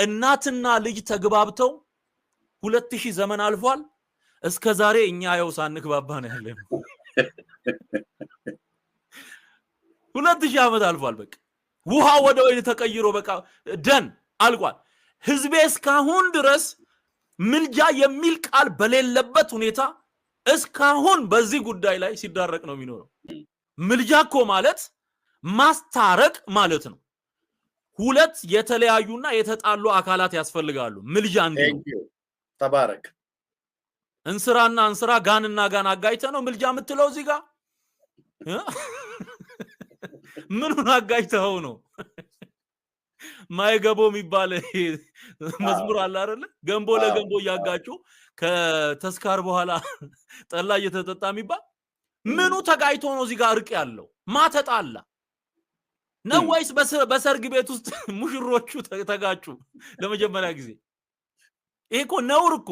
እናትና ልጅ ተግባብተው 2000 ዘመን አልፏል እስከ ዛሬ እኛ ያው ሳንግባባ ነው ያለነው 2000 ዓመት አልፏል በቃ ውሃ ወደ ወይን ተቀይሮ በቃ ደን አልቋል ህዝቤ እስካሁን ድረስ ምልጃ የሚል ቃል በሌለበት ሁኔታ እስካሁን በዚህ ጉዳይ ላይ ሲዳረቅ ነው የሚኖረው ምልጃኮ ማለት ማስታረቅ ማለት ነው ሁለት የተለያዩና የተጣሉ አካላት ያስፈልጋሉ ምልጃ እንዲሁ ተባረክ እንስራና እንስራ ጋንና ጋን አጋይተ ነው ምልጃ የምትለው እዚህ ጋር ምኑን አጋይተው ነው ማይገቦ የሚባል መዝሙር አለ አይደል ገንቦ ለገንቦ ያጋጩ ከተስካር በኋላ ጠላ እየተጠጣ የሚባል ምኑ ተጋይቶ ነው እዚህ ጋር እርቅ ያለው ማተጣላ ነው ወይስ በሰርግ ቤት ውስጥ ሙሽሮቹ ተጋጩ ለመጀመሪያ ጊዜ ይሄኮ ነውር እኮ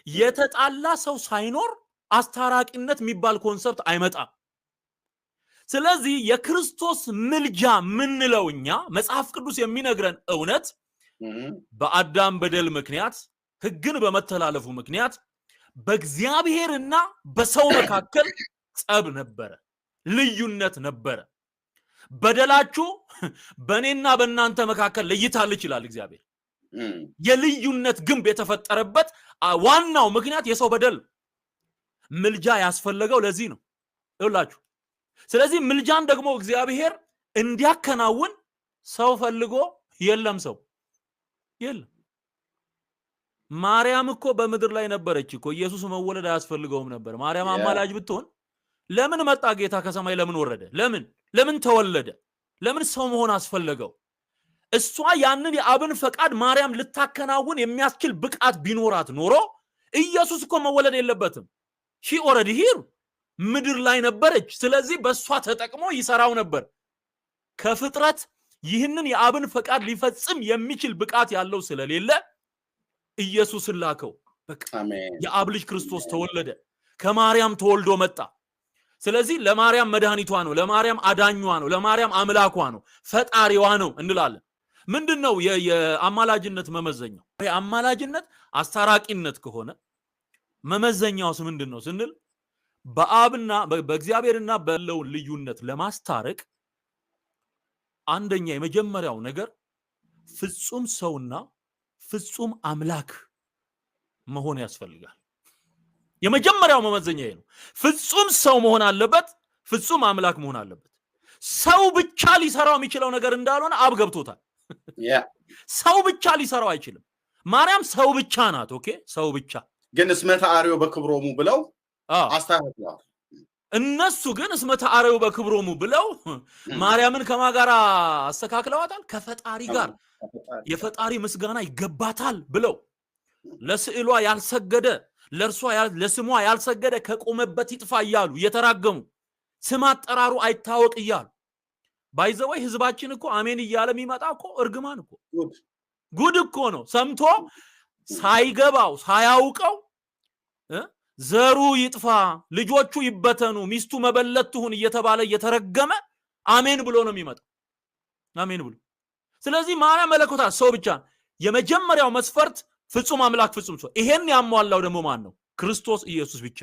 የተጣላ ሰው ሳይኖር አስታራቂነት የሚባል ኮንሰፕት አይመጣም ስለዚህ የክርስቶስ ምልጃ ምንለውኛ መጽሐፍ ቅዱስ የሚነግረን እውነት በአዳም በደል ምክንያት ህግን በመተላለፉ ምክንያት በእግዚአብሔርና በሰው መካከል ጸብ ነበረ ልዩነት ነበረ በደላችሁ በኔና በእናንተ መካከል ለይታል ይችላል እግዚአብሔር የልዩነት ግንብ የተፈጠረበት ዋናው ምክንያት የሰው በደል ምልጃ ያስፈልገው ለዚህ ነው ይላችሁ ስለዚህ ምልጃን ደግሞ እግዚአብሔር እንዲያከናውን ሰው ፈልጎ የለም ሰው የለም ማርያም እኮ በመድር ላይ ነበረች እኮ ኢየሱስ መወለድ አያስፈልገውም ነበር ማርያም አማላጅ ብትሆን ለምን መጣ ጌታ ከሰማይ ለምን ወረደ ለምን ተወለደ ለምን ሰው መሆን አስፈልገው እሷ ያንን የአብን ፈቃድ ማርያም ልታከናውን የሚያስችል ብቃት ቢኖራት ኖሮ ኢየሱስ እኮ መወለድ የለበትም ሺ ኦሬዲ ሂር ምድር ላይ ነበረች ስለዚህ በሷ ተጠቅሞ ይሰራው ነበር ከፍጥረት ይህንን የአብን ፈቃድ ሊፈጽም የሚችል ብቃት ያለው ስለሌለ ኢየሱስን ላከው በቃ የአብ ልጅ ክርስቶስ ተወለደ ከማርያም ተወልዶ መጣ ስለዚህ ለማርያም መድኃኒቷ ነው ለማርያም አዳኟ ነው ለማርያም አምላኳ ነው ፈጣሪዋ ነው እንላለን ምንድነው የአማላጅነት መመዘኛው የአማላጅነት አስታራቂነት ከሆነ መመዘኛውስ ምንድነው ስንል በአብና በእግዚአብሔርና በለው ልዩነት ለማስታረቅ አንደኛ የመጀመሪያው ነገር ፍጹም ሰውና ፍጹም አምላክ መሆን ያስፈልጋል የመጀመሪያው መመዘኛ ይሄ ነው ፍጹም ሰው መሆን አለበት ፍጹም አምላክ መሆን አለበት ሰው ብቻ ሊሰራው የሚችለው ነገር እንዳልሆነ አብ ገብቶታል ሰው ብቻ ሊሰራው አይችልም ማርያም ሰው ብቻ ናት ኦኬ ሰው ብቻ ግን እስመተ አርዮ በክብሮሙ ብለው አስተካክለዋል እነሱ ግን እስመተ አርዮ በክብሮሙ ብለው ማርያምን ከማጋራ አስተካክለዋታል ከፈጣሪ ጋር የፈጣሪ ምስጋና ይገባታል ብለው ለስዕሏ ያልሰገደ ለርሷ ለስሟ ያልሰገደ ከቆመበት ይጥፋ ይያሉ የተራገሙ ስም አጠራሩ አይታወቅ ይያሉ ባይዘወይ ህዝባችን እኮ አሜን ይያለ የሚመጣ እኮ እርግማን እኮ ጉድ እኮ ነው ሰምቶ ሳይገባው ሳያውቀው ዘሩ ይጥፋ ልጆቹ ይበተኑ ሚስቱ መበለትሁን እየተባለ እየተረገመ አሜን ብሎ ነው የሚመጣው አሜን ብሎ ስለዚህ ማርያም መለኮታ ሰው ብቻ የመጀመሪያው መስፈርት ፍጹም አምላክ ፍጹም ሰው ይሄን ያሟላው ደግሞ ማን ነው ክርስቶስ ኢየሱስ ብቻ